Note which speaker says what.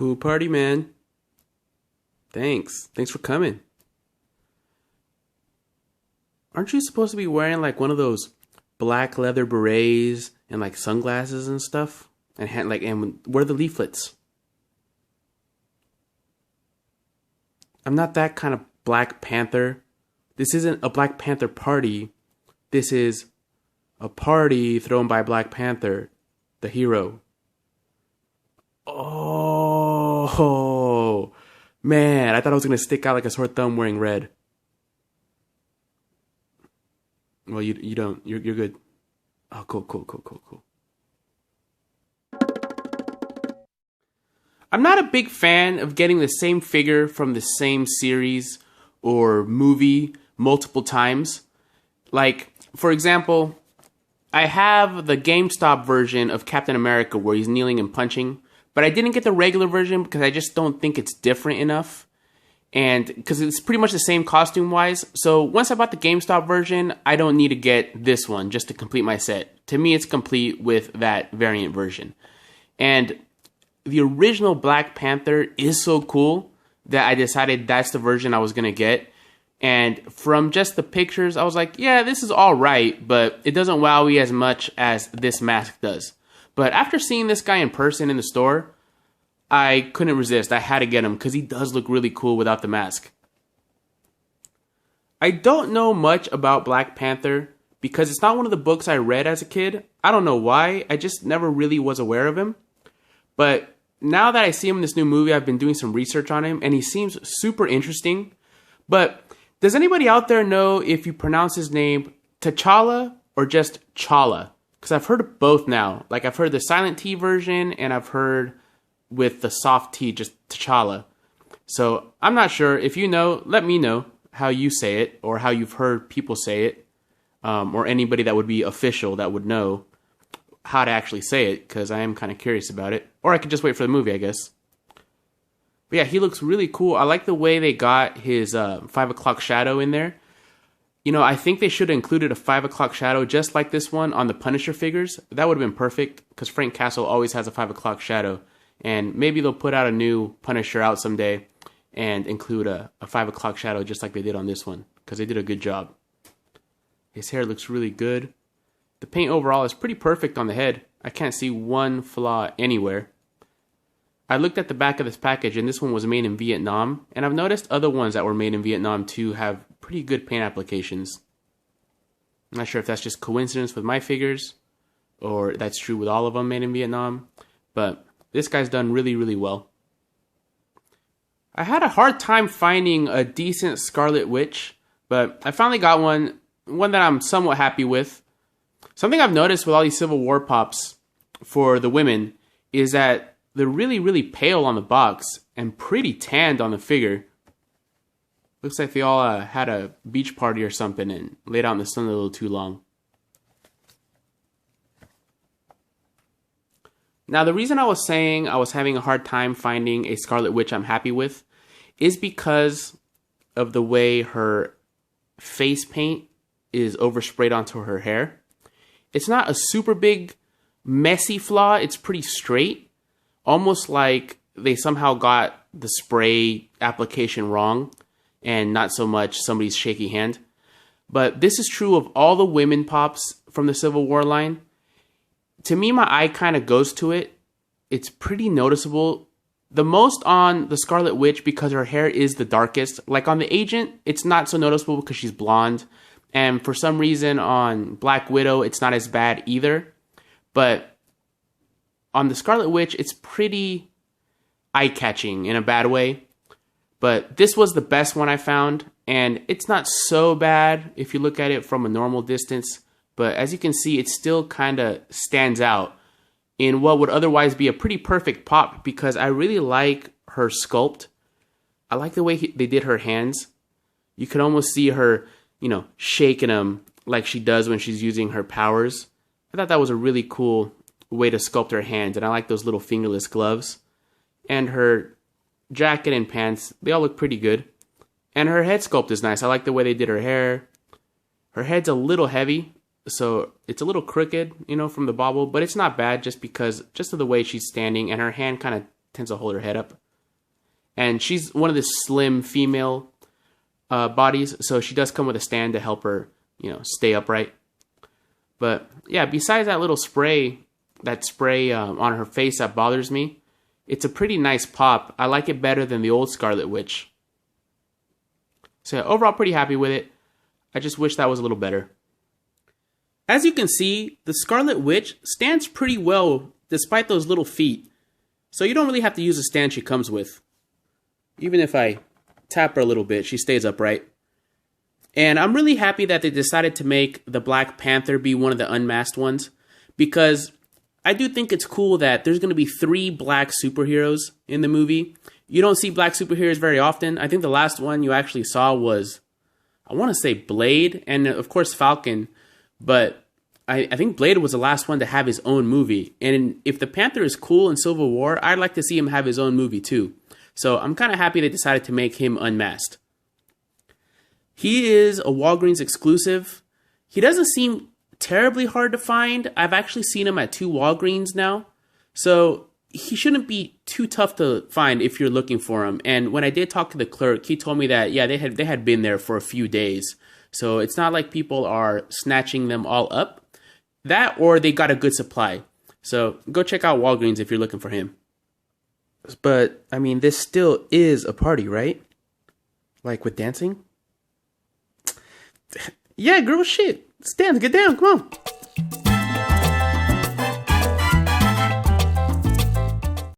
Speaker 1: Cool party, man. Thanks. Thanks for coming. Aren't you supposed to be wearing like one of those black leather berets and like sunglasses and stuff? And where are the leaflets? I'm not that kind of Black Panther. This isn't a Black Panther party. This is a party thrown by Black Panther, the hero. Oh, man. I thought I was going to stick out like a sore thumb wearing red. Well, you don't. You're good. Oh, cool. I'm not a big fan of getting the same figure from the same series or movie multiple times. Like, for example, I have the GameStop version of Captain America where he's kneeling and punching, but I didn't get the regular version because I just don't think it's different enough. And because it's pretty much the same costume-wise. So once I bought the GameStop version, I don't need to get this one just to complete my set. To me, it's complete with that variant version. And the original Black Panther is so cool that I decided that's the version I was going to get. And from just the pictures, I was like, yeah, this is all right, but it doesn't wow me as much as this mask does. But after seeing this guy in person in the store, I couldn't resist. I had to get him because he does look really cool without the mask. I don't know much about Black Panther because it's not one of the books I read as a kid. I don't know why. I just never really was aware of him. But now that I see him in this new movie, I've been doing some research on him and he seems super interesting. But does anybody out there know if you pronounce his name T'Challa or just Chala? Because I've heard of both now. Like I've heard the silent T version and I've heard with the soft T, just T'Challa. So I'm not sure. If you know, let me know how you say it or how you've heard people say it, or anybody that would be official that would know how to actually say it, because I am kind of curious about it. Or I could just wait for the movie, I guess. But yeah, he looks really cool. I like the way they got his 5 o'clock shadow in there. You know, I think they should have included a 5 o'clock shadow just like this one on the Punisher figures. That would have been perfect, because Frank Castle always has a 5 o'clock shadow. And maybe they'll put out a new Punisher out someday and include a 5 o'clock shadow just like they did on this one, because they did a good job. His hair looks really good. The paint overall is pretty perfect on the head. I can't see one flaw anywhere. I looked at the back of this package and this one was made in Vietnam, and I've noticed other ones that were made in Vietnam too have pretty good paint applications. I'm not sure if that's just coincidence with my figures or that's true with all of them made in Vietnam, but this guy's done really, really well. I had a hard time finding a decent Scarlet Witch, but I finally got one that I'm somewhat happy with. Something I've noticed with all these Civil War pops for the women is that they're really, really pale on the box and pretty tanned on the figure. Looks like they all had a beach party or something and laid out in the sun a little too long. Now, the reason I was saying I was having a hard time finding a Scarlet Witch I'm happy with is because of the way her face paint is oversprayed onto her hair. It's not a super big, messy flaw. It's pretty straight, almost like they somehow got the spray application wrong and not so much somebody's shaky hand. But this is true of all the women pops from the Civil War line. To me, my eye kind of goes to it. It's pretty noticeable. The most on the Scarlet Witch because her hair is the darkest. Like on the Agent, it's not so noticeable because she's blonde. And for some reason on Black Widow, it's not as bad either. But on the Scarlet Witch, it's pretty eye-catching in a bad way. But this was the best one I found. And it's not so bad if you look at it from a normal distance. But as you can see, it still kind of stands out in what would otherwise be a pretty perfect pop because I really like her sculpt. I like the way they did her hands. You can almost see her, shaking them like she does when she's using her powers. I thought that was a really cool way to sculpt her hands, and I like those little fingerless gloves. And her jacket and pants, they all look pretty good. And her head sculpt is nice. I like the way they did her hair. Her head's a little heavy, so it's a little crooked, from the bobble, but it's not bad just of the way she's standing, and her hand kind of tends to hold her head up. And she's one of the slim female bodies, so she does come with a stand to help her, stay upright. But yeah, besides that little spray on her face that bothers me, it's a pretty nice pop. I like it better than the old Scarlet Witch. So yeah, overall, pretty happy with it. I just wish that was a little better. As you can see, the Scarlet Witch stands pretty well despite those little feet. So you don't really have to use the stand she comes with. Even if I tap her a little bit, she stays upright. And I'm really happy that they decided to make the Black Panther be one of the unmasked ones, because I do think it's cool that there's going to be 3 black superheroes in the movie. You don't see black superheroes very often. I think the last one you actually saw was, I want to say Blade, and of course Falcon, but I think Blade was the last one to have his own movie. And if the Panther is cool in Civil War, I'd like to see him have his own movie too. So I'm kind of happy they decided to make him unmasked. He is a Walgreens exclusive. He doesn't seem terribly hard to find. I've actually seen him at 2 Walgreens now. So he shouldn't be too tough to find if you're looking for him. And when I did talk to the clerk, he told me that, yeah, they had been there for a few days. So it's not like people are snatching them all up. That, or they got a good supply. So go check out Walgreens if you're looking for him. But, I mean, this still is a party, right? Like with dancing? Yeah, girl, shit. Stand, get down, come on.